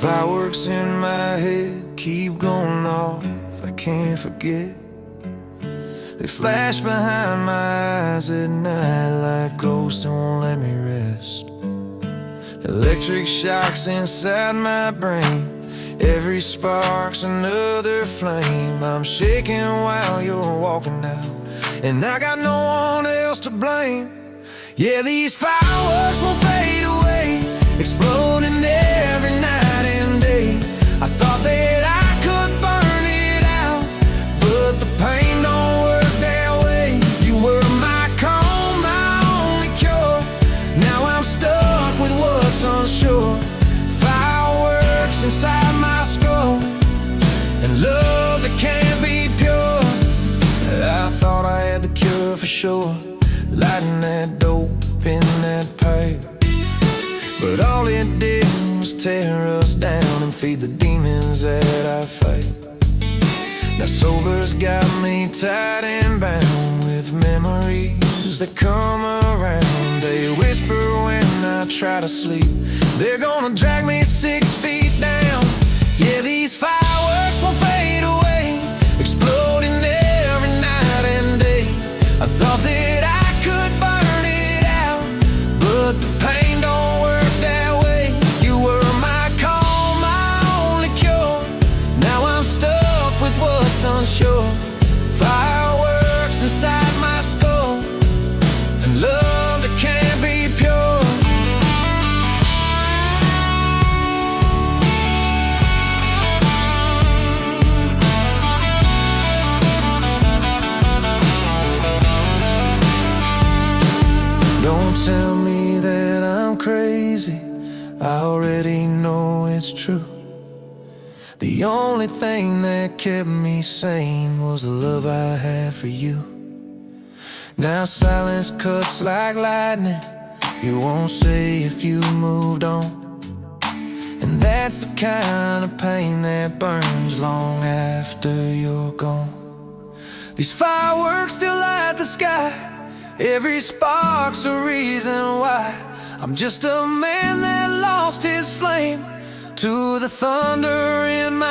Fireworks in my head keep going off, I can't forget. They flash behind my eyes at night like ghosts and won't let me rest. Electric shocks inside my brain, every spark's another flame. I'm shaking while you're walking out, and I got no one else to blame. Yeah, these fireworks won't fade away, exploding every night and day. I thought that I could burn it out, but the pain don't work that way. You were my calm, my only cure. Now I'm stuck with what's unsure. Fireworks inside my skull, and love that can't be pure. I thought I had the cure for sure, lighting that dope in that pipe, but all it did was tear us down and feed the demons that I fight. Now sober's got me tied and bound with memories that come around. They whisper when I try to sleep, they're gonna drag me 6 feet down. Yeah, these fireworks won't fade away, exploding every night and day. I thought that I could burn it out, but the pain don't work that way. You were my calm, my only cure. Now I'm stuck with what's unsure. Fireworks inside my skull, and love that can't be pure. Don't tell me that I'm crazy, I already know it's true. The only thing that kept me sane was the love I had for you. Now silence cuts like lightning, you won't say if you moved on. And that's the kind of pain that burns long after you're gone. These fireworks still light the sky, every spark's a reason why. I'm just a man that lost his flame to the thunder in my